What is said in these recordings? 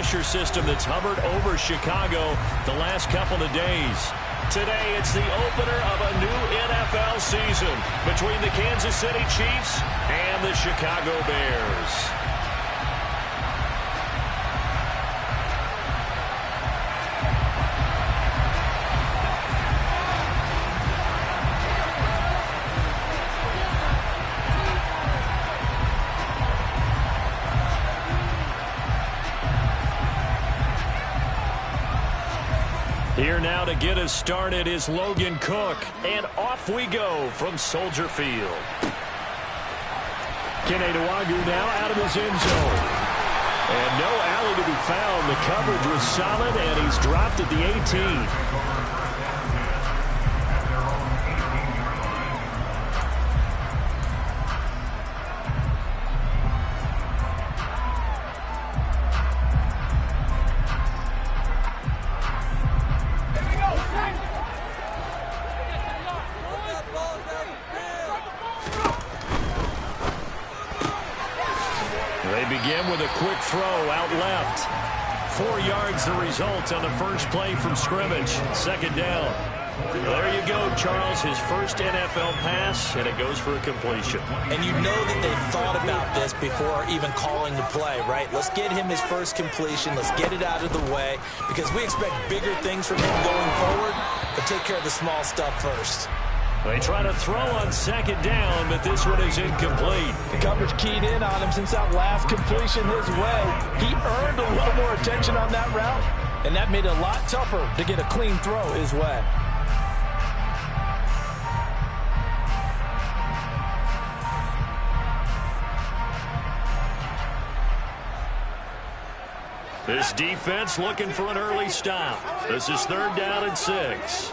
pressure system that's hovered over Chicago the last couple of days. Today, it's the opener of a new NFL season between the Kansas City Chiefs and the Chicago Bears. Here now to get us started is Logan Cook, and off we go from Soldier Field. Kene Nwangwu now out of his end zone. And no alley to be found. The coverage was solid, and he's dropped at the 18. With a quick throw out left. 4 yards the result on the first play from scrimmage. Second down. There you go, Charles. His first NFL pass, and it goes for a completion. And you know that they thought about this before even calling the play, right? Let's get him his first completion. Let's get it out of the way because we expect bigger things from him going forward, but take care of the small stuff first. They try to throw on second down, but this one is incomplete. The coverage keyed in on him since that last completion his way. He earned a little more attention on that route, and that made it a lot tougher to get a clean throw his way. This defense looking for an early stop. This is 3rd down and 6.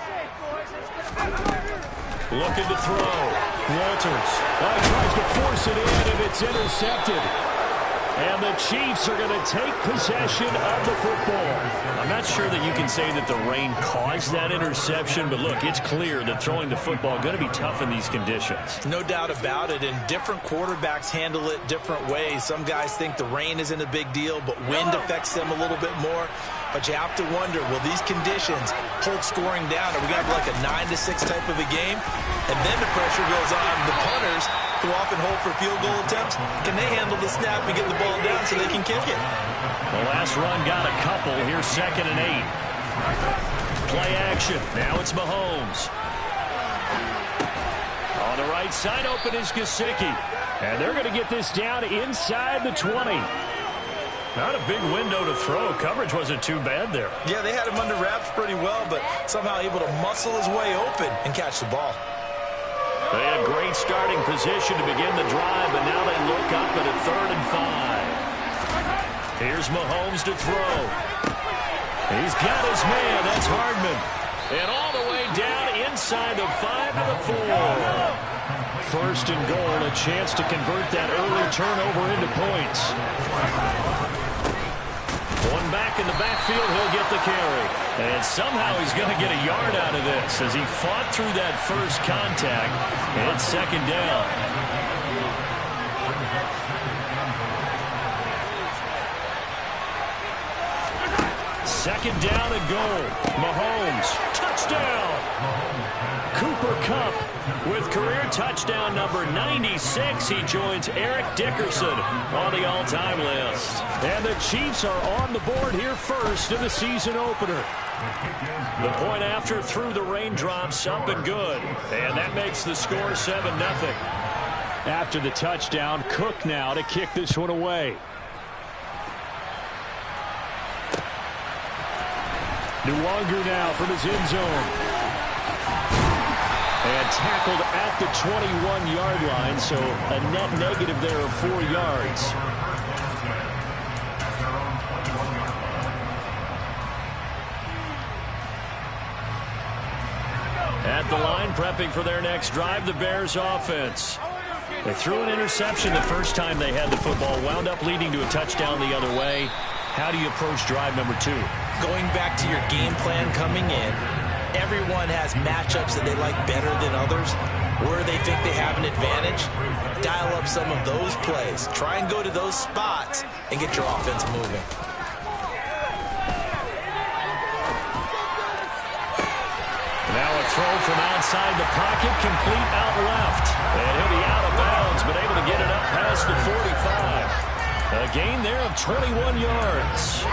Looking to throw. Walters. Tries to force it in, and it's intercepted. And the Chiefs are going to take possession of the football. I'm not sure that you can say that the rain caused that interception, but look, it's clear that throwing the football is going to be tough in these conditions. No doubt about it, and different quarterbacks handle it different ways. Some guys think the rain isn't a big deal, but wind affects them a little bit more. But you have to wonder, will these conditions hold scoring down? Are we going to have like a 9-6 type of a game? And then the pressure goes on the punters who often hold for field goal attempts. Can they handle the snap and get the ball down so they can kick it? The last run got a couple. Here's 2nd and 8. Play action. Now it's Mahomes. On the right side, open is Gesicki. And they're going to get this down inside the 20. Not a big window to throw. Coverage wasn't too bad there. Yeah, they had him under wraps pretty well, but somehow able to muscle his way open and catch the ball. They had great starting position to begin the drive, but now they look up at a 3rd and 5. Here's Mahomes to throw. He's got his man. That's Hardman. And all the way down inside the 5 to the 4. 1st and goal, a chance to convert that early turnover into points. One back in the backfield, he'll get the carry. And somehow he's going to get a yard out of this as he fought through that first contact. And it's 2nd down. Second down and goal. Mahomes, touchdown. Cooper Kupp with career touchdown number 96. He joins Eric Dickerson on the all-time list. And the Chiefs are on the board here first in the season opener. The point after through the raindrops up and good. And that makes the score 7-0. After the touchdown, Cook now to kick this one away. Nwangwu now from his end zone. And tackled at the 21-yard line, so a net negative there of 4 yards. At the line, prepping for their next drive, the Bears offense. They threw an interception the first time they had the football, wound up leading to a touchdown the other way. How do you approach drive number 2? Going back to your game plan coming in, everyone has matchups that they like better than others. Where they think they have an advantage, dial up some of those plays. Try and go to those spots and get your offense moving. from outside the pocket, complete out left. And he'll be out of bounds, but able to get it up past the 45. A gain there of 21 yards.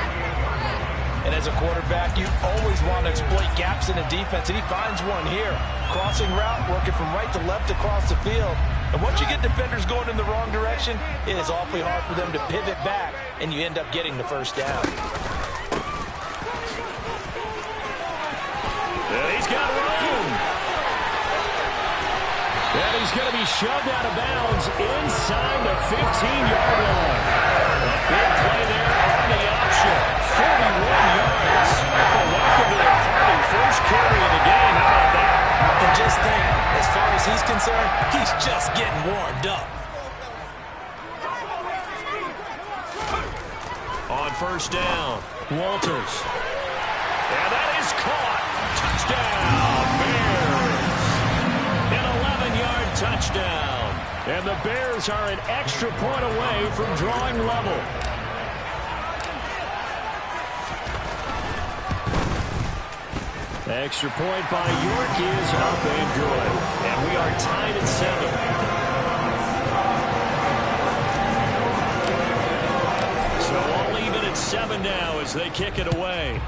And as a quarterback, you always want to exploit gaps in the defense, and he finds one here. Crossing route, working from right to left across the field. And once you get defenders going in the wrong direction, it is awfully hard for them to pivot back, and you end up getting the first down. And he's got room. And he's going to be shoved out of bounds inside the 15-yard line. A big play there on the option. 41 yards. Welcome to the party. First carry of the game. How about that? And just think, as far as he's concerned, he's just getting warmed up. On first down, Walters. And that is caught. Touchdown, Bears. An 11-yard touchdown. And the Bears are an extra point away from drawing level. Extra point by York is up and good. And we are tied at 7. So all even at 7 now as they kick it away.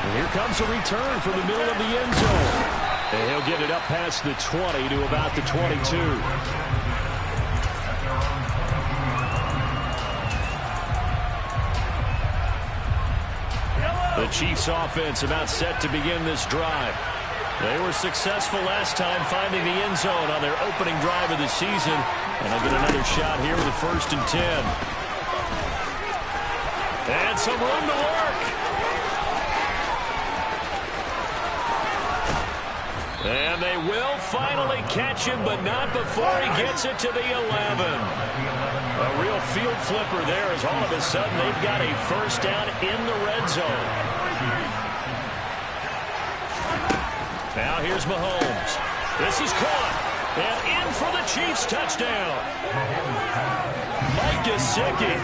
And here comes a return from the middle of the end zone. And he'll get it up past the 20 to about the 22. The Chiefs offense about set to begin this drive. They were successful last time finding the end zone on their opening drive of the season. And they'll get another shot here with a 1st and 10. And some room to work. And they will finally catch him, but not before he gets it to the 11. A real field flipper there as all of a sudden they've got a first down in the red zone. Now here's Mahomes. This is caught. And in for the Chiefs touchdown. Mike Gesicki,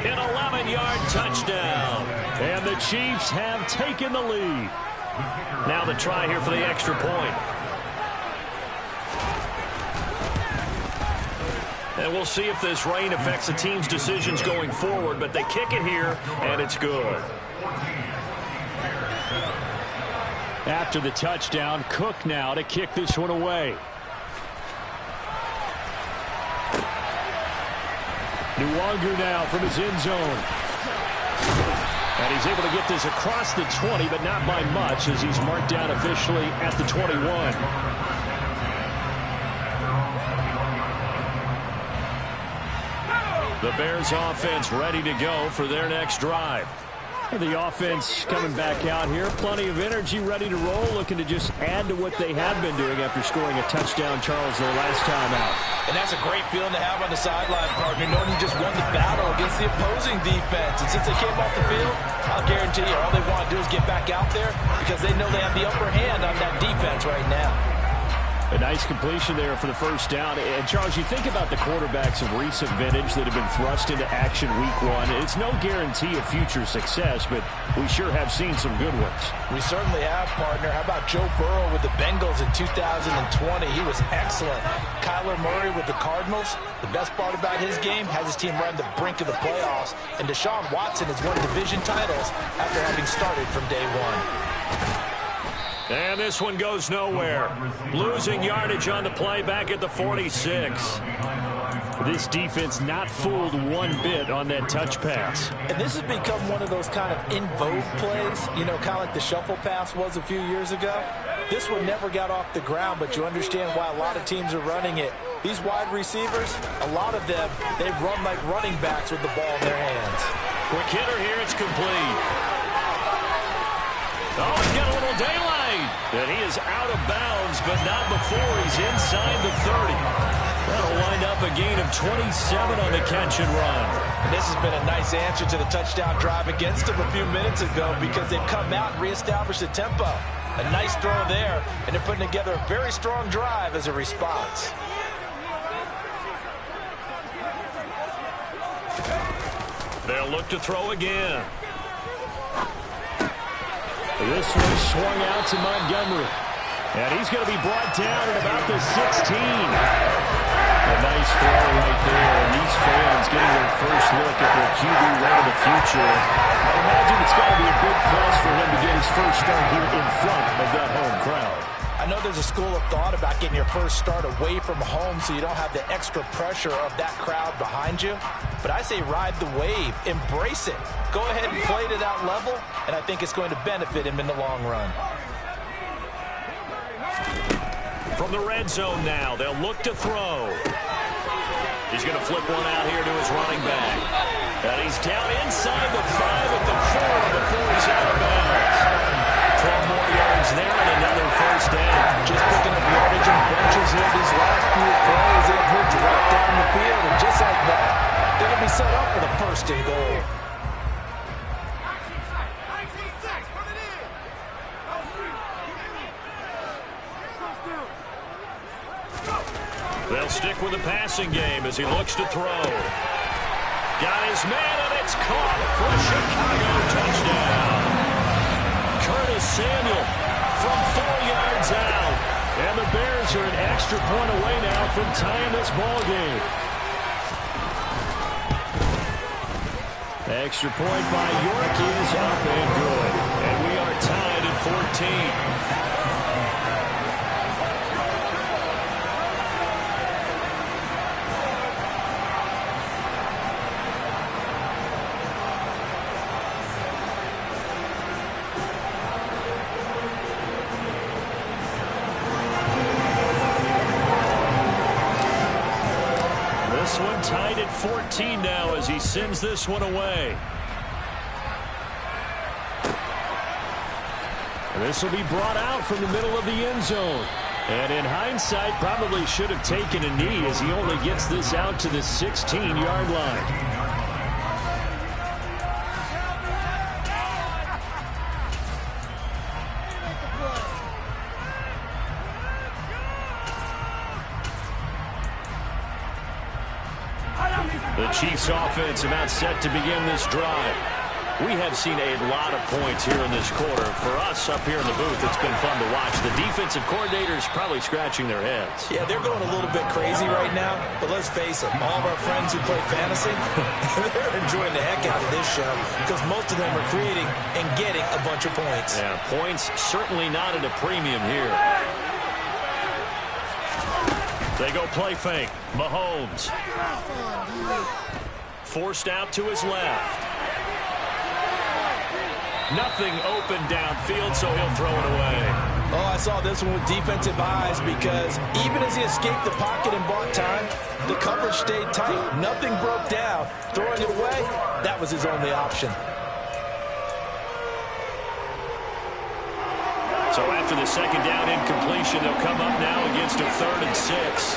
an 11-yard touchdown. And the Chiefs have taken the lead. Now the try here for the extra point. And we'll see if this rain affects the team's decisions going forward, but they kick it here, and it's good. After the touchdown, Cook now to kick this one away. Nwangu now from his end zone. And he's able to get this across the 20, but not by much as he's marked down officially at the 21. The Bears offense ready to go for their next drive. The offense coming back out here. Plenty of energy, ready to roll, looking to just add to what they have been doing after scoring a touchdown, Charles, their last time out. And that's a great feeling to have on the sideline, partner, knowing you just won the battle against the opposing defense. And since they came off the field, I'll guarantee you all they want to do is get back out there because they know they have the upper hand on that defense right now. A nice completion there for the first down. And, Charles, you think about the quarterbacks of recent vintage that have been thrust into action week 1. It's no guarantee of future success, but we sure have seen some good ones. We certainly have, partner. How about Joe Burrow with the Bengals in 2020? He was excellent. Kyler Murray with the Cardinals. The best part about his game has his team right on the brink of the playoffs. And Deshaun Watson has won division titles after having started from day 1. And this one goes nowhere. Losing yardage on the play back at the 46. This defense not fooled one bit on that touch pass. And this has become one of those kind of in vogue plays, you know, kind of like the shuffle pass was a few years ago. This one never got off the ground, but you understand why a lot of teams are running it. These wide receivers, a lot of them, they've run like running backs with the ball in their hands. Quick hitter here, it's complete. Oh, he's got a little daylight. And he is out of bounds, but not before he's inside the 30. That'll wind up a gain of 27 on the catch and run. And this has been a nice answer to the touchdown drive against them a few minutes ago because they've come out and reestablished the tempo. A nice throw there, and they're putting together a very strong drive as a response. They'll look to throw again. This one swung out to Montgomery. And he's going to be brought down at about the 16. A nice throw right there. And these fans getting their first look at their QB1 of the future. I imagine it's got to be a big plus for him to get his first start here in front of that home crowd. I know there's a school of thought about getting your first start away from home so you don't have the extra pressure of that crowd behind you. But I say ride the wave. Embrace it. Go ahead and play to that level, and I think it's going to benefit him in the long run. From the red zone now, they'll look to throw. He's going to flip one out here to his running back. And he's down inside the 5 at the 4 before he's out of bounds. 12 more yards there and another first down. Just picking up yardage in bunches here these last few plays. They've moved right down the field, and just like that, they're going to be set up for the first and goal. They'll stick with the passing game as he looks to throw. Got his man, and it's caught for a Chicago touchdown. Curtis Samuel from 4 yards out. And the Bears are an extra point away now from tying this ball game. Extra point by York is up and good. And we are tied at 14. This one tied at 14 now as he sends this one away. This will be brought out from the middle of the end zone. And in hindsight, probably should have taken a knee as he only gets this out to the 16-yard line. The Chiefs offense about set to begin this drive. We have seen a lot of points here in this quarter. For us up here in the booth, it's been fun to watch. The defensive coordinators probably scratching their heads. Yeah, they're going a little bit crazy right now, but let's face it, all of our friends who play fantasy, they're enjoying the heck out of this show because most of them are creating and getting a bunch of points. Yeah, points certainly not at a premium here. They go play fake. Mahomes. Forced out to his left. Nothing open downfield, so he'll throw it away. Oh, I saw this one with defensive eyes because even as he escaped the pocket and bought time, the coverage stayed tight. Nothing broke down. Throwing it away, that was his only option. So after the second down incompletion, they'll come up now against a 3rd and 6.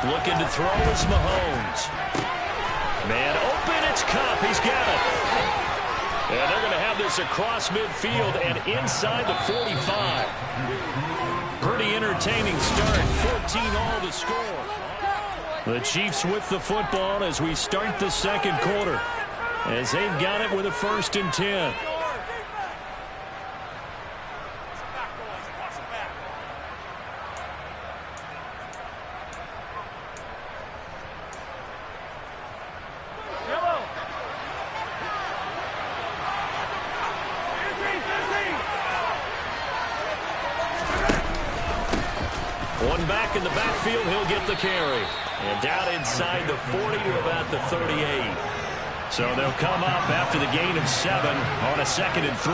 Looking to throw is Mahomes. Man open, it's Kupp. He's got it. And they're going to have this across midfield and inside the 45. Pretty entertaining start. 14 all to score. The Chiefs with the football as we start the second quarter. As they've got it with a 1st and 10. One back in the backfield, he'll get the carry. And down inside the 40 to about the 38. So they'll come up after the gain of 7 on a 2nd and 3.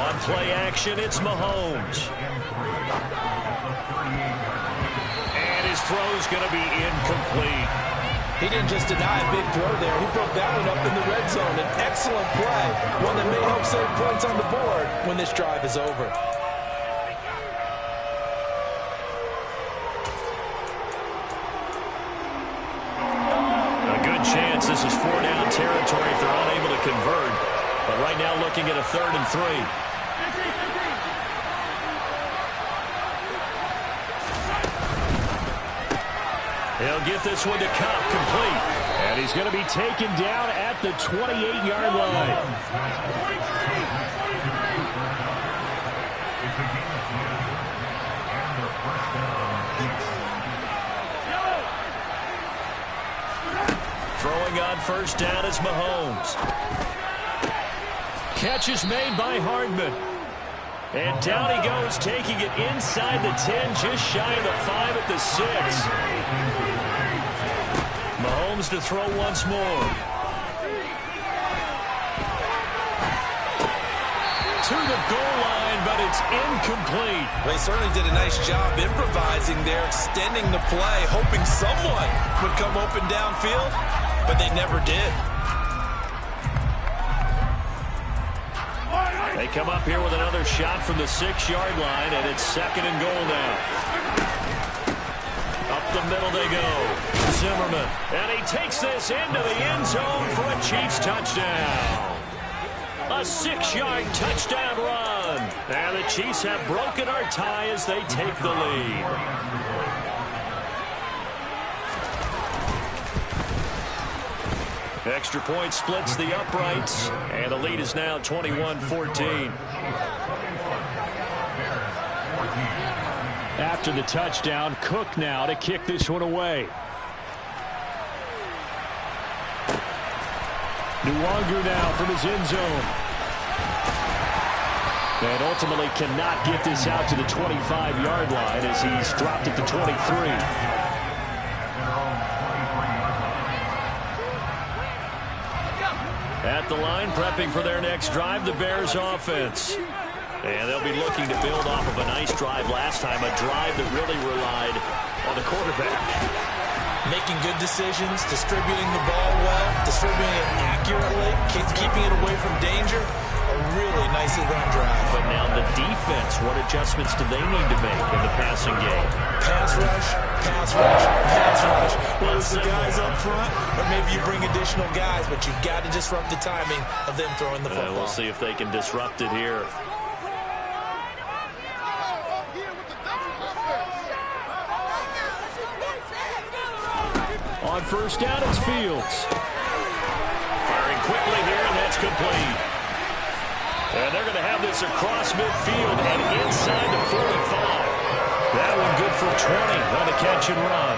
On play action, it's Mahomes. And his throw's going to be incomplete. He didn't just deny a big throw there. He broke that one up in the red zone. An excellent play. One that may help save points on the board when this drive is over. Chance this is 4-down territory if they're unable to convert. But right now looking at a 3rd and 3. He'll get this one to Kupp, complete. And he's going to be taken down at the 28-yard line. Throwing on first down is Mahomes. Catch is made by Hardman. And down he goes, taking it inside the 10, just shy of the 5 at the 6. Mahomes to throw once more. To the goal line, but it's incomplete. They certainly did a nice job improvising there, extending the play, hoping someone would come open downfield, but they never did. They come up here with another shot from the 6-yard line, and it's 2nd and goal now. Up the middle they go. Zimmerman, and he takes this into the end zone for a Chiefs touchdown. A 6-yard touchdown run. And the Chiefs have broken our tie as they take the lead. Extra point splits the uprights, and the lead is now 21-14. After the touchdown, Cook now to kick this one away. Nwangu now from his end zone. And ultimately cannot get this out to the 25-yard line as he's dropped it to 23. At the line, prepping for their next drive, the Bears offense. And they'll be looking to build off of a nice drive last time, a drive that really relied on the quarterback. Making good decisions, distributing the ball well, distributing it accurately, keeping it away from danger. A really nicely run drive. But now the defense, what adjustments do they need to make in the passing game? Pass rush, pass rush, pass rush. Whether it's the guys up front, or maybe you bring additional guys, but you've got to disrupt the timing of them throwing the football. We'll see if they can disrupt it here. On first down, it's Fields. Firing quickly here, and that's complete. And they're going to have this across midfield and inside the 45. That one good for 20 on the catch and run.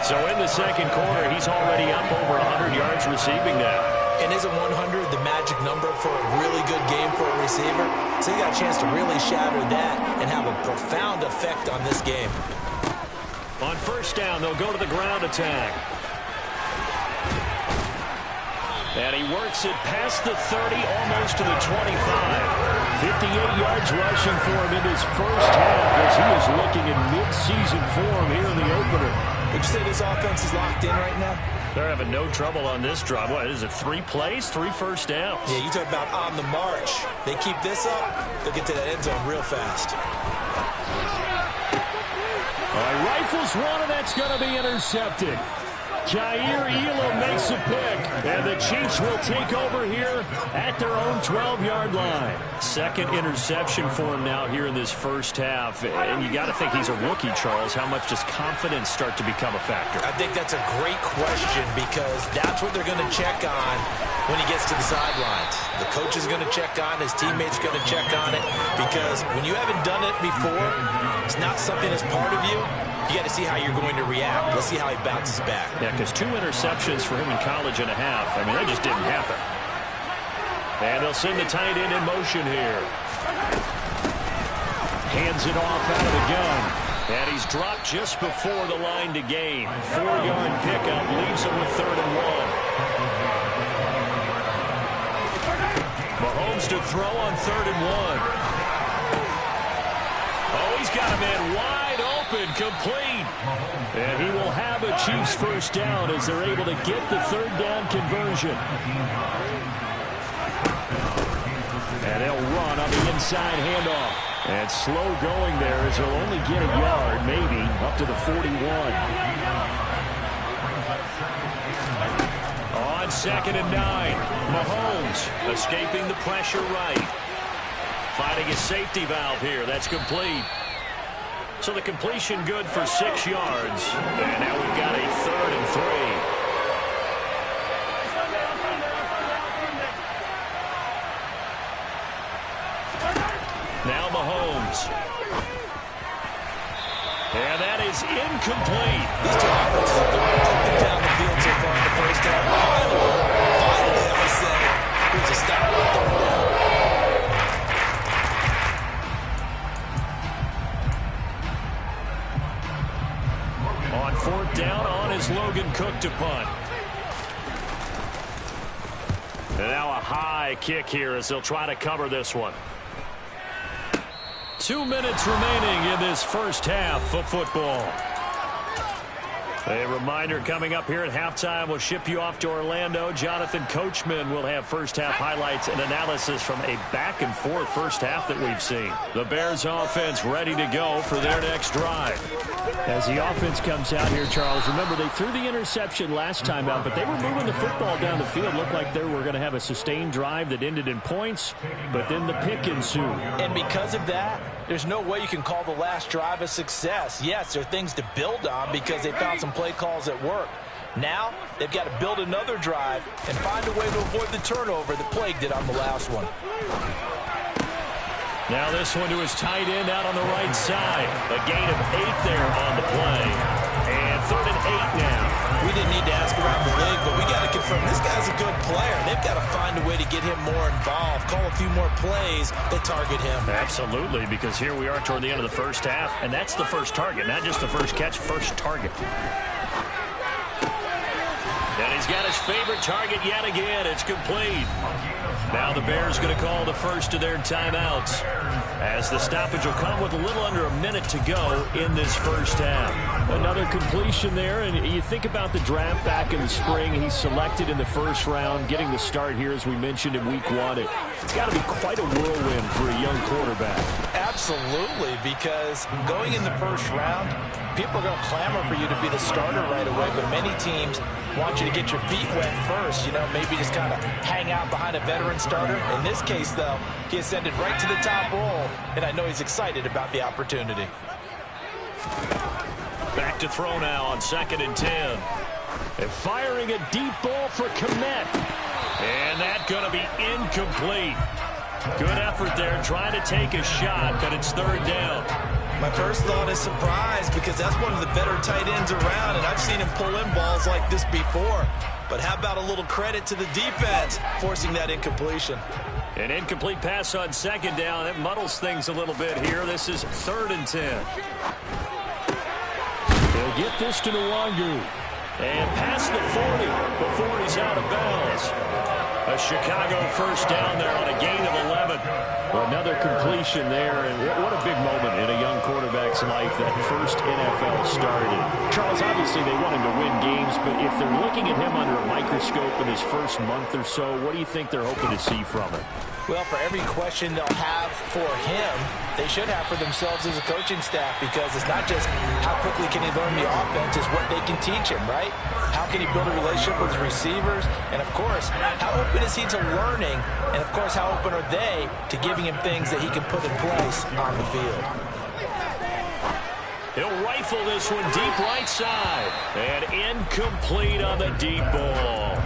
So in the second quarter, he's already up over 100 yards receiving now. And isn't 100 the magic number for a really good game for a receiver? So you got a chance to really shatter that and have a profound effect on this game. On first down, they'll go to the ground attack. And he works it past the 30, almost to the 25. 58 yards rushing for him in his first half as he is looking in mid-season form here in the opener. Would you say this offense is locked in right now? They're having no trouble on this drive. What is it, 3 plays, 3 first downs? Yeah, you talk about on the march. They keep this up, they'll get to that end zone real fast. Rifles one, and that's going to be intercepted. Jair Elam makes a pick, and the Chiefs will take over here at their own 12-yard line. Second interception for him now here in this first half. And you got to think he's a rookie, Charles. How much does confidence start to become a factor? I think that's a great question because that's what they're going to check on when he gets to the sidelines. The coach is going to check on, his teammates going to check on it because when you haven't done it before, it's not something that's part of you. You got to see how you're going to react. Let's see how he bounces back. Yeah, because 2 interceptions for him in college and a half. I mean, that just didn't happen. And they'll send the tight end in motion here. Hands it off out of the gun. And he's dropped just before the line to gain. 4-yard pickup leaves him with 3rd and 1. Mahomes to throw on 3rd and 1. Oh, he's got a man wide open, complete. And he will have a Chiefs first down as they're able to get the 3rd down conversion. And they'll run on the inside handoff. And slow going there as he'll only get a yard, maybe, up to the 41. On 2nd and 9, Mahomes escaping the pressure right. Finding his safety valve here. That's complete. So the completion good for 6 yards. And now we've got a 3rd and 3. Now Mahomes. And that is incomplete. These two offenses have gone up and down the field so far in the first half. Finally, I say, here's a stop on third down. On 4th down, on is Logan Cook to punt. And now a high kick here as they'll try to cover this one. 2 minutes remaining in this first half of football. A reminder coming up here at halftime, we'll ship you off to Orlando. Jonathan Coachman will have first half highlights and analysis from a back-and-forth first half that we've seen. The Bears offense ready to go for their next drive. As the offense comes out here, Charles, remember they threw the interception last time out, but they were moving the football down the field. Looked like they were going to have a sustained drive that ended in points, but then the pick ensued. And because of that, there's no way you can call the last drive a success. Yes, there are things to build on because they found some play calls that work. Now, they've got to build another drive and find a way to avoid the turnover that plagued it on the last one. Now this one to his tight end out on the right side. A gain of 8 there on the play. And 3rd and 8 now. We didn't need to ask around the league, but we got to confirm this guy's a good player. They've got to find a way to get him more involved, call a few more plays that target him. Absolutely, because here we are toward the end of the first half, and that's the first target, not just the first catch, first target. And he's got his favorite target yet again. It's complete. Now the Bears going to call the first of their timeouts as the stoppage will come with a little under a minute to go in this first half. Another completion there, and you think about the draft back in the spring. He's selected in the first round, getting the start here, as we mentioned, in week 1. It's got to be quite a whirlwind for a young quarterback. Absolutely, because going in the first round, people are going to clamor for you to be the starter right away, but many teams want you to get your feet wet first, maybe just kind of hang out behind a veteran starter. In this case, though, he ascended right to the top role, and I know he's excited about the opportunity. Back to throw now on 2nd and 10. And firing a deep ball for Kmet. And that's going to be incomplete. Good effort there, trying to take a shot, but it's 3rd down. My first thought is surprise because that's one of the better tight ends around, and I've seen him pull in balls like this before. But how about a little credit to the defense forcing that incompletion? An incomplete pass on 2nd down. That muddles things a little bit here. This is 3rd and 10. They'll get this to Nwangu. And past the 40 before he's out of bounds. A Chicago first down there on a gain of 11. Well, another completion there, and what a big moment in a young quarterback's life, that first NFL start. And Charles, obviously they want him to win games, but if they're looking at him under a microscope in his first month or so, what do you think they're hoping to see from him? Well, for every question they'll have for him, they should have for themselves as a coaching staff, because it's not just how quickly can he learn the offense, it's what they can teach him, right? How can he build a relationship with his receivers? And, of course, how open is he to learning? And, of course, how open are they to giving him things that he can put in place on the field? He'll rifle this one deep right side. And incomplete on the deep ball.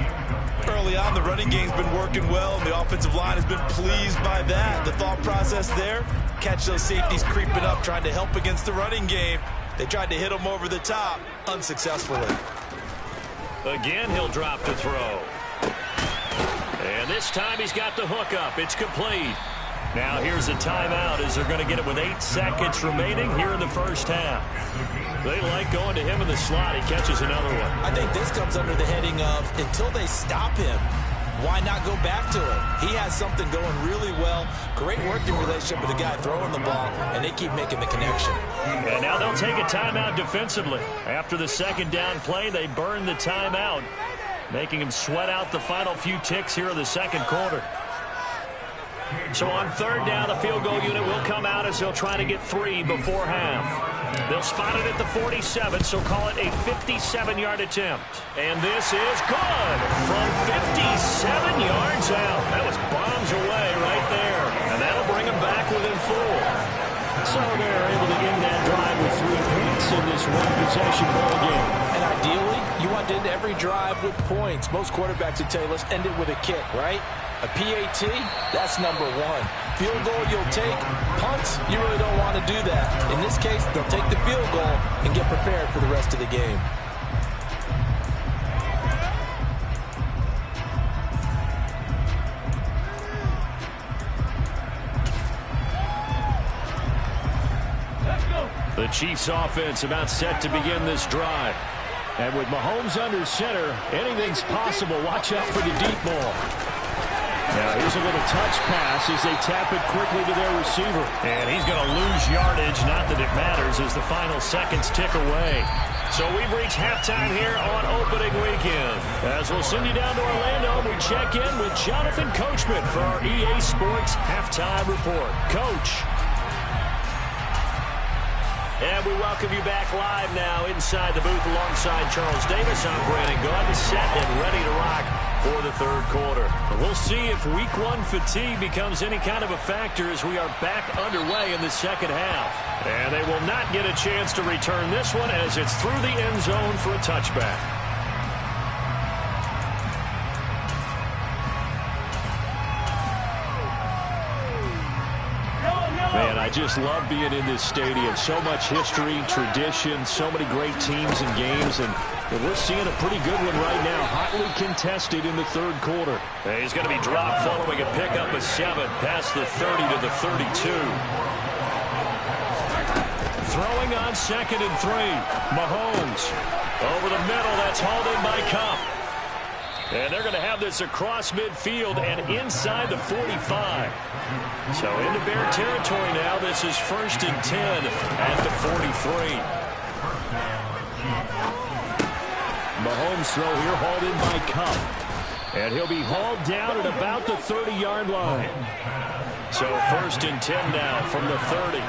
Early on, the running game's been working well, and the offensive line has been pleased by that. The thought process there, catch those safeties creeping up, trying to help against the running game. They tried to hit him over the top, unsuccessfully. Again, he'll drop to throw. And this time he's got the hook up. It's complete. Now here's a timeout as they're going to get it with 8 seconds remaining here in the first half. They like going to him in the slot. He catches another one. I think this comes under the heading of, until they stop him, why not go back to him? He has something going really well. Great working relationship with the guy throwing the ball, and they keep making the connection. And now they'll take a timeout defensively. After the second down play, they burn the timeout, making him sweat out the final few ticks here in the second quarter. So on third down, the field goal unit will come out as they'll try to get 3 before half. They'll spot it at the 47, so call it a 57-yard attempt. And this is good from 57 yards out. That was bombs away right there. And that'll bring them back within 4. So they're able to end that drive with points in this one-possession ball game. And ideally, you want to end every drive with points. Most quarterbacks would tell you, let's end it with a kick, right? A PAT, that's number one. Field goal you'll take. Punts, you really don't want to do that. In this case, they'll take the field goal and get prepared for the rest of the game. The Chiefs offense about set to begin this drive. And with Mahomes under center, anything's possible. Watch out for the deep ball. Now here's a little touch pass as they tap it quickly to their receiver. And he's going to lose yardage, not that it matters, as the final seconds tick away. So we've reached halftime here on opening weekend. As we'll send you down to Orlando, we check in with Jonathan Coachman for our EA Sports Halftime Report. Coach. And we welcome you back live now inside the booth alongside Charles Davis. I'm Brandon Gaudin, set and ready to rock for the third quarter. We'll see if week one fatigue becomes any kind of a factor as we are back underway in the second half. And they will not get a chance to return this one as it's through the end zone for a touchback. Man, I just love being in this stadium. So much history, tradition, so many great teams and games, and we're seeing a pretty good one right now, hotly contested in the third quarter. He's going to be dropped following a pickup of 7 past the 30 to the 32. Throwing on 2nd and 3. Mahomes over the middle. That's hauled in by Kupp. And they're going to have this across midfield and inside the 45. So into Bear territory now. This is 1st and 10 at the 43. Mahomes throw here hauled in by Kupp. And he'll be hauled down at about the 30-yard line. So 1st and 10 now from the 30.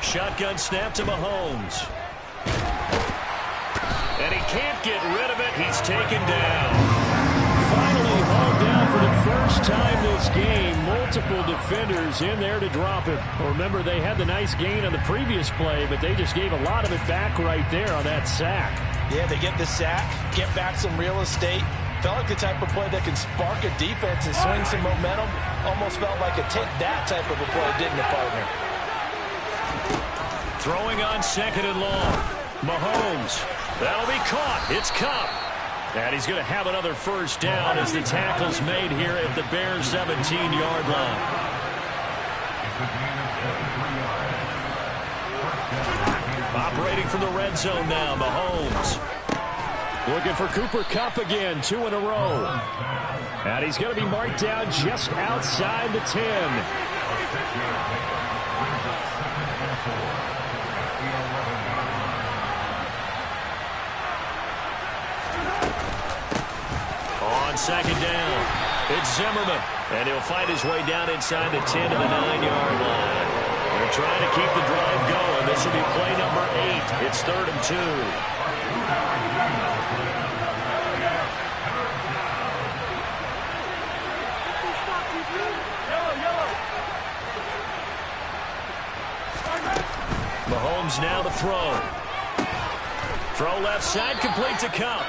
Shotgun snap to Mahomes. And he can't get rid of it. He's taken down. Finally hauled down for the first time this game. Multiple defenders in there to drop him. Remember, they had the nice gain on the previous play, but they just gave a lot of it back right there on that sack. Yeah, they get the sack, get back some real estate. Felt like the type of play that can spark a defense and swing some momentum. Almost felt like a take that type of a play, didn't it, partner? Throwing on 2nd and long. Mahomes. That'll be caught. It's Kupp. And he's going to have another first down as the tackle's made here at the Bears' 17-yard line. Operating from the red zone now, Mahomes. Looking for Cooper Kupp again, 2 in a row. And he's going to be marked down just outside the 10. On 2nd down, it's Zimmerman. And he'll fight his way down inside the 10 to the 9-yard line. They're trying to keep the drive going. This will be play number 8. It's 3rd and 2. Mahomes now to throw. Throw left side, complete to Kupp.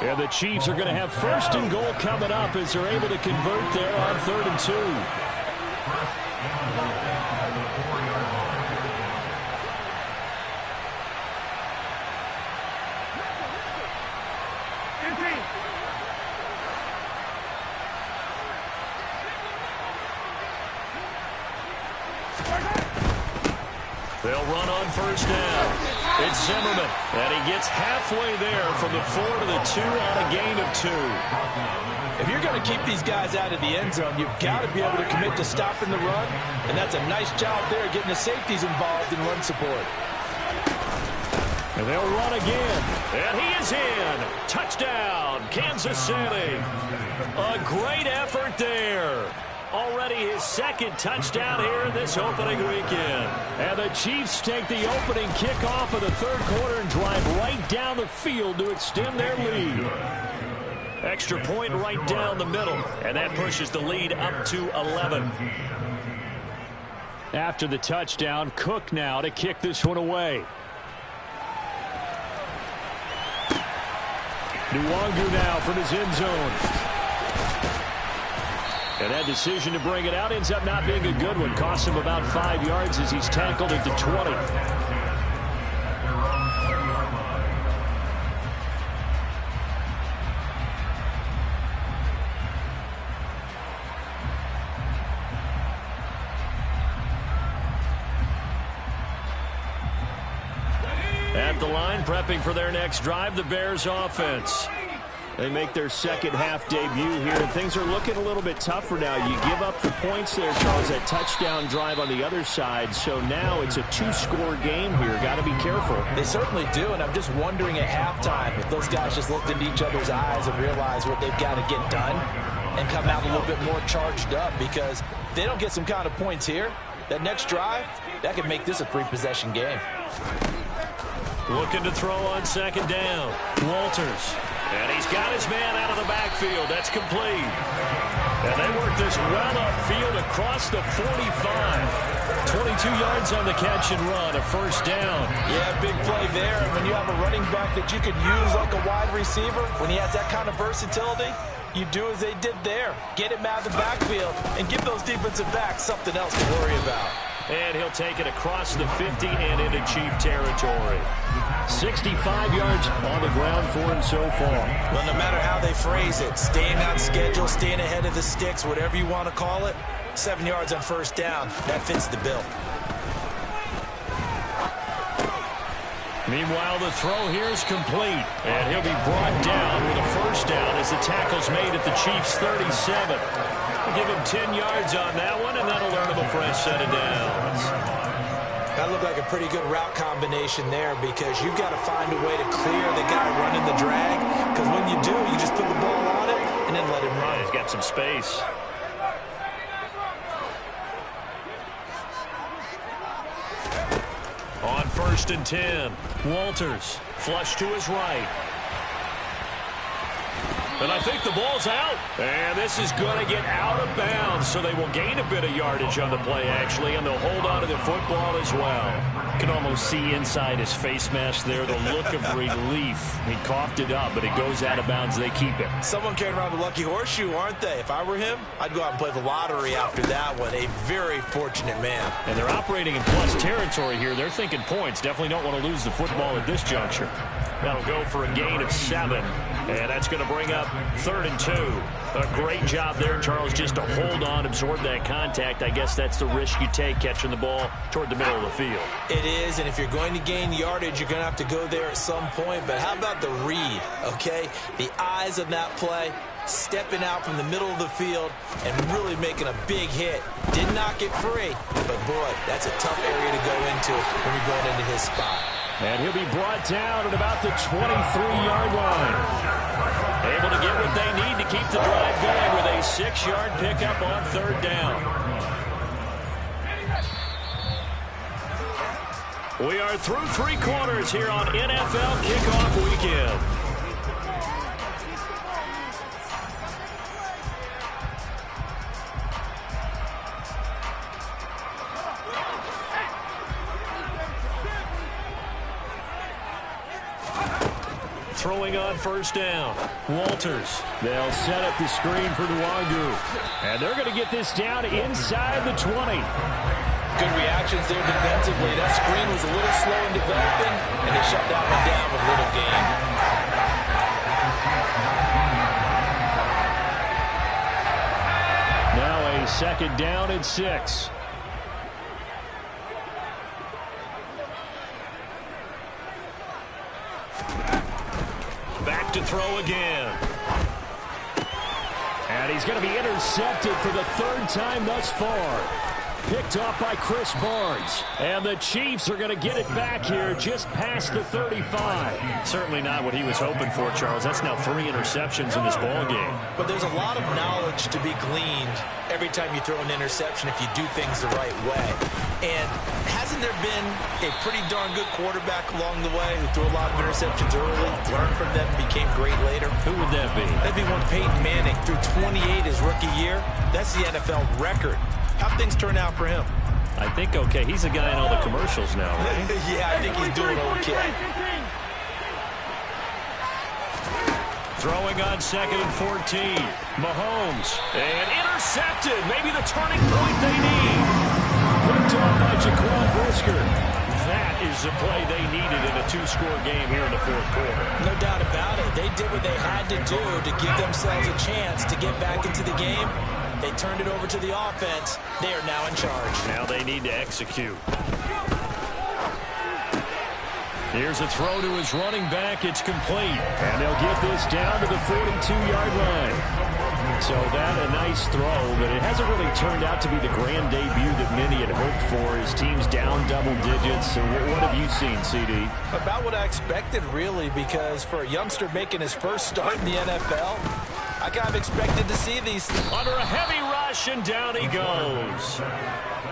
And the Chiefs are going to have 1st and goal coming up as they're able to convert there on 3rd and 2. They'll run on 1st down. It's Zimmerman, and he gets halfway there from the 4 to the 2 on a gain of 2. If you're going to keep these guys out of the end zone, you've got to be able to commit to stopping the run, and that's a nice job there getting the safeties involved in run support. And they'll run again. And he is in. Touchdown, Kansas City. A great effort there. Already his 2nd touchdown here in this opening weekend. And the Chiefs take the opening kickoff of the 3rd quarter and drive right down the field to extend their lead. Extra point right down the middle, and that pushes the lead up to 11. After the touchdown, Cook now to kick this one away. Nwangu now from his end zone. And that decision to bring it out ends up not being a good one. Costs him about 5 yards as he's tackled at the 20. At the line, prepping for their next drive, the Bears offense. They make their second half debut here, and things are looking a little bit tougher now. You give up the points there, Charles, that touchdown drive on the other side. So now it's a 2-score game here. Got to be careful. They certainly do, and I'm just wondering at halftime if those guys just looked into each other's eyes and realized what they've got to get done and come out a little bit more charged up, because if they don't get some kind of points here, that next drive, that could make this a 3-possession game. Looking to throw on second down. Walters. And he's got his man out of the backfield. That's complete. And they work this well upfield across the 45. 22 yards on the catch and run, a first down. Yeah, big play there. And when you have a running back that you could use like a wide receiver, when he has that kind of versatility, you do as they did there. Get him out of the backfield and give those defensive backs something else to worry about. And he'll take it across the 50 and into Chief territory. 65 yards on the ground for him so far. Well, no matter how they phrase it, staying on schedule, staying ahead of the sticks, whatever you want to call it, 7 yards on first down, that fits the bill. Meanwhile, the throw here is complete. And he'll be brought down with a first down as the tackle's made at the Chiefs' 37. We'll give him 10 yards on that one, and that'll earn him a fresh set of downs. That looked like a pretty good route combination there, because you've got to find a way to clear the guy running the drag, because when you do, you just put the ball on it and then let him run. Yeah, he's got some space. On 1st and 10, Walters flush to his right. And I think the ball's out. And this is going to get out of bounds, so they will gain a bit of yardage on the play, actually, and they'll hold on to the football as well. You can almost see inside his face mask there the look of relief. He coughed it up, but it goes out of bounds. They keep it. Someone carrying around the lucky horseshoe, aren't they? If I were him, I'd go out and play the lottery after that one. A very fortunate man. And they're operating in plus territory here. They're thinking points. Definitely don't want to lose the football at this juncture. That'll go for a gain of 7. And that's going to bring up 3rd and 2. A great job there, Charles, just to hold on, absorb that contact. I guess that's the risk you take, catching the ball toward the middle of the field. It is, and if you're going to gain yardage, you're going to have to go there at some point. But how about the read, okay? The eyes of that play, stepping out from the middle of the field and really making a big hit. Did not get free, but boy, that's a tough area to go into when you're going into his spot. And he'll be brought down at about the 23-yard line. Able to get what they need to keep the drive going with a 6-yard pickup on 3rd down. We are through 3 quarters here on NFL Kickoff Weekend. Throwing on 1st down, Walters. They'll set up the screen for Nwangu. And they're going to get this down inside the 20. Good reactions there defensively. That screen was a little slow in developing, and they shut that one down with little gain. Now a 2nd down and 6. Back to throw again. And he's going to be intercepted for the 3rd time thus far. picked off by Chris Barnes. And the Chiefs are going to get it back here just past the 35. Certainly not what he was hoping for, Charles. That's now 3 interceptions in this ball game. But there's a lot of knowledge to be gleaned every time you throw an interception if you do things the right way. And hasn't there been a pretty darn good quarterback along the way who threw a lot of interceptions early, learned from them, became great later? Who would that be? That'd be one Peyton Manning threw 28 his rookie year. That's the NFL record. How'd things turn out for him? I think okay. He's a guy in all the commercials now, right? Yeah, I think he's doing okay. Throwing on 2nd and 14. Mahomes. And intercepted. Maybe the turning point they need. Picked off by Jaquan Brisker. That is the play they needed in a 2-score game here in the 4th quarter. No doubt about it. They did what they had to do to give themselves a chance to get back into the game. They turned it over to the offense. They are now in charge. Now they need to execute. Here's a throw to his running back. It's complete. And they'll get this down to the 42-yard line. So that a nice throw, but it hasn't really turned out to be the grand debut that many had hoped for. His team's down double digits. So what have you seen, CD? About what I expected, really, because for a youngster making his first start in the NFL, I kind of expected to see these things. Under a heavy rush, and down he goes.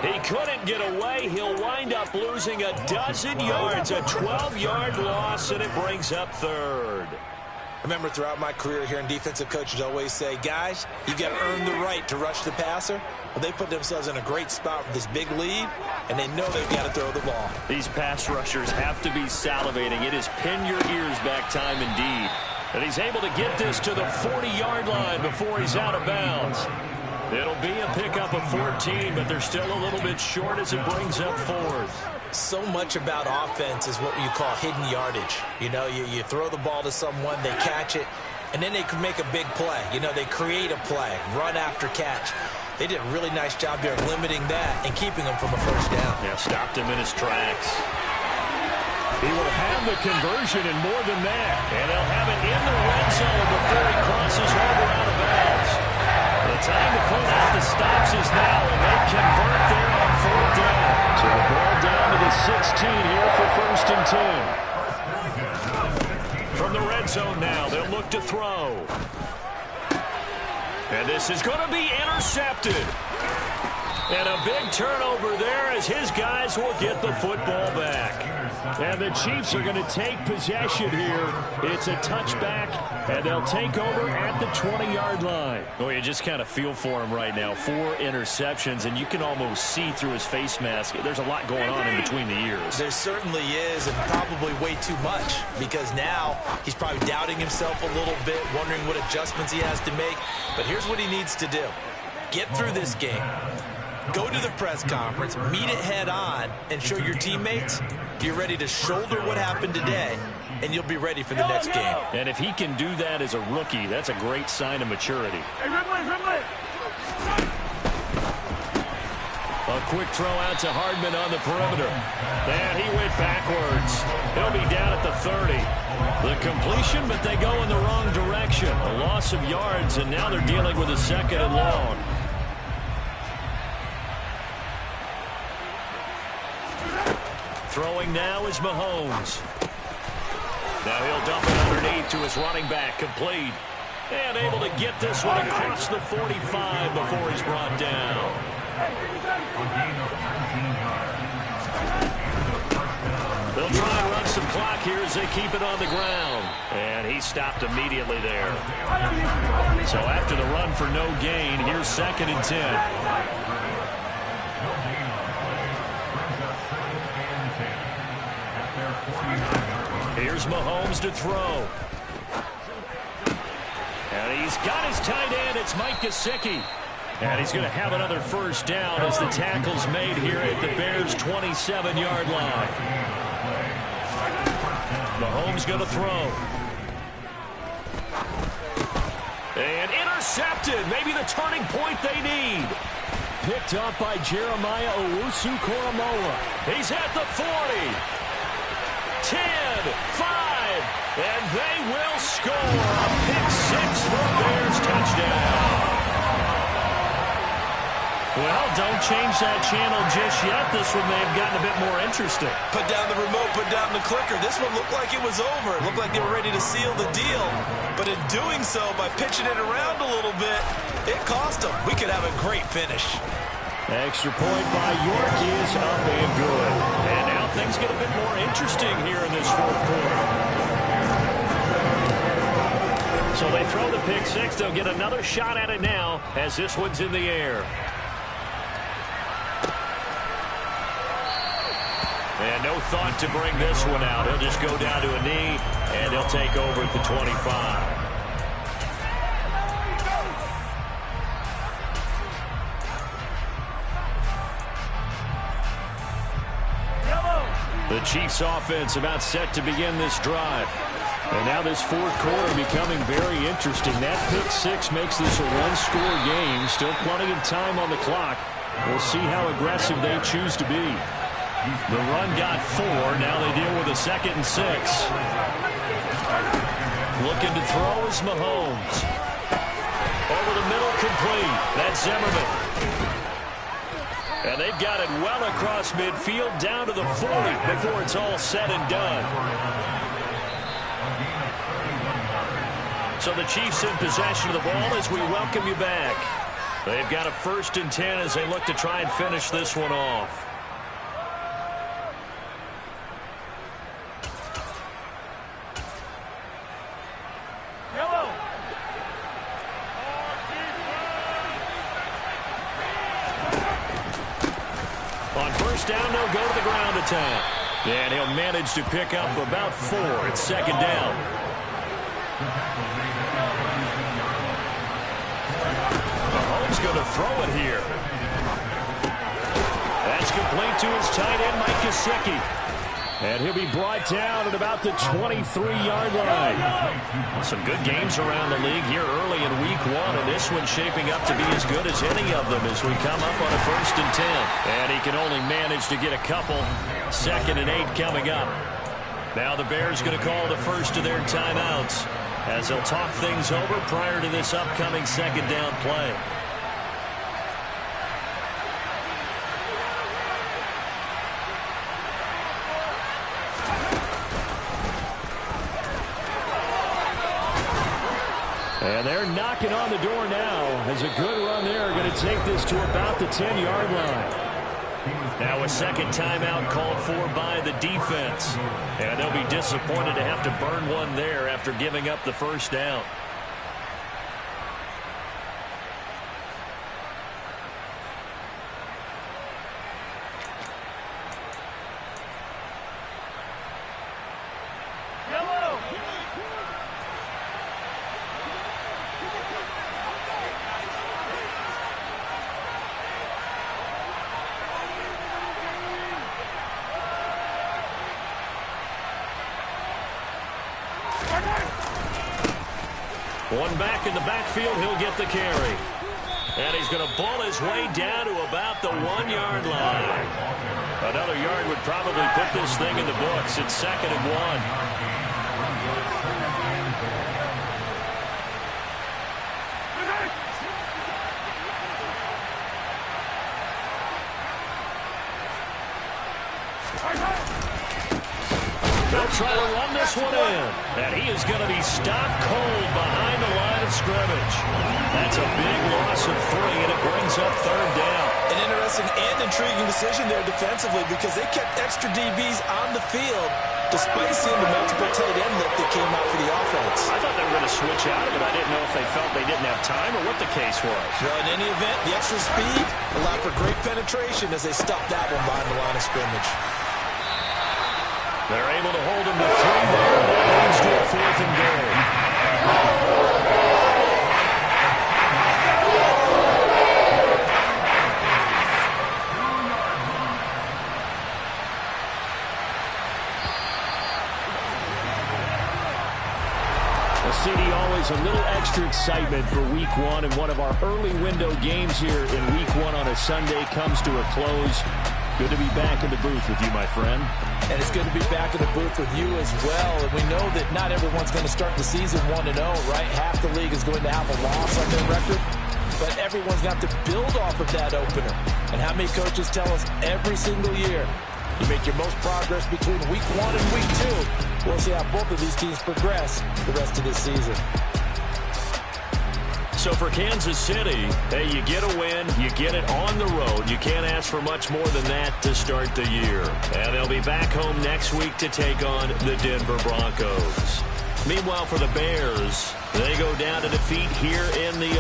He couldn't get away. He'll wind up losing a dozen yards, a 12-yard loss, and it brings up 3rd. I remember throughout my career hearing defensive coaches always say, guys, you got to earn the right to rush the passer. Well, they put themselves in a great spot with this big lead, and they know they've got to throw the ball. These pass rushers have to be salivating. It is pin your ears back time indeed. And he's able to get this to the 40-yard line before he's out of bounds. It'll be a pickup of 14, but they're still a little bit short as it brings up 4th. So much about offense is what you call hidden yardage. You know, you throw the ball to someone, they catch it, and then they can make a big play. You know, they create a play, run after catch. They did a really nice job here limiting that and keeping him from a first down. Yeah, stopped him in his tracks. He will have the conversion and more than that. And they'll have it in the red zone before he crosses over out of bounds. The time to pull out the stops is now, and they convert there on 4th down. So the ball down to the 16 here for 1st and 10. From the red zone now, they'll look to throw. And this is going to be intercepted. And a big turnover there as his guys will get the football back. And the Chiefs are going to take possession here. It's a touchback, and they'll take over at the 20-yard line. Oh, you just kind of feel for him right now. 4 interceptions, and you can almost see through his face mask. There's a lot going on in between the ears. There certainly is, and probably way too much, because now he's probably doubting himself a little bit, wondering what adjustments he has to make. But here's what he needs to do. Get through this game. Go to the press conference, meet it head on, and show your teammates you're ready to shoulder what happened today, and you'll be ready for the next game. And if he can do that as a rookie, that's a great sign of maturity. A quick throw out to Hardman on the perimeter. And he went backwards. He'll be down at the 30. The completion, but they go in the wrong direction. A loss of yards, and now they're dealing with a 2nd and long. Throwing now is Mahomes. Now he'll dump it underneath to his running back, complete. And able to get this one across the 45 before he's brought down. They'll try and run some clock here as they keep it on the ground. And he stopped immediately there. So after the run for no gain, here's 2nd and 10. Here's Mahomes to throw. And he's got his tight end. It's Mike Gesicki. And he's going to have another first down as the tackle's made here at the Bears' 27-yard line. Mahomes going to throw. And intercepted. Maybe the turning point they need. Picked up by Jeremiah Owusu-Koramoah. He's at the 40. 10, 5, and they will score. A pick 6 for Bears touchdown. Well, don't change that channel just yet. This one may have gotten a bit more interesting. Put down the remote, put down the clicker. This one looked like it was over. It looked like they were ready to seal the deal. But in doing so, by pitching it around a little bit, it cost them. We could have a great finish. Extra point by York is up and good. And now things get a bit more interesting here in this fourth quarter. So they throw the pick six. They'll get another shot at it now as this one's in the air. And no thought to bring this one out. He'll just go down to a knee, and he'll take over at the 25. The Chiefs offense about set to begin this drive. And now this fourth quarter becoming very interesting. That pick six makes this a one-score game. Still plenty of time on the clock. We'll see how aggressive they choose to be. The run got 4. Now they deal with a 2nd and 6. Looking to throw is Mahomes. Over the middle, complete. That's Zimmerman. And they've got it well across midfield down to the 40 before it's all said and done. So the Chiefs in possession of the ball as we welcome you back. They've got a 1st and 10 as they look to try and finish this one off. On first down, they'll go to the ground attack. And he'll manage to pick up about 4. It's 2nd down. Mahomes going to throw it here. That's complete to his tight end, Mike Gesicki. And he'll be brought down at about the 23-yard line. Some good games around the league here early in week 1, and this one's shaping up to be as good as any of them as we come up on a 1st and 10. And he can only manage to get a couple. 2nd and 8 coming up. Now the Bears going to call the first of their timeouts as they'll talk things over prior to this upcoming 2nd down play. And they're knocking on the door now as a good run there. Going to take this to about the 10-yard line. Now a 2nd timeout called for by the defense. And they'll be disappointed to have to burn one there after giving up the 1st down. One back in the backfield, he'll get the carry. And he's going to ball his way down to about the 1-yard line. Another yard would probably put this thing in the books. It's 2nd and 1. They'll try to run this one in. And he is going to be stopped cold behind the line of scrimmage. That's a big loss of 3, and it brings up 3rd down. An interesting and intriguing decision there defensively because they kept extra DBs on the field despite seeing the multiple tight end look that came out for the offense. I thought they were going to switch out of it. I didn't know if they felt they didn't have time or what the case was. Well, in any event, the extra speed allowed for great penetration as they stuffed that one behind the line of scrimmage. They're able to hold him to 3 there. That leads to a 4th and goal. CD, always a little extra excitement for week 1, and one of our early window games here in week 1 on a Sunday comes to a close. Good to be back in the booth with you, my friend. And it's good to be back in the booth with you as well. And we know that not everyone's going to start the season 1-0, right? Half the league is going to have a loss on their record. but everyone's got to build off of that opener. And how many coaches tell us every single year, you make your most progress between week 1 and week 2. We'll see how both of these teams progress the rest of this season. So for Kansas City, hey, you get a win, you get it on the road. You can't ask for much more than that to start the year. And they'll be back home next week to take on the Denver Broncos. Meanwhile, for the Bears, they go down to defeat here in the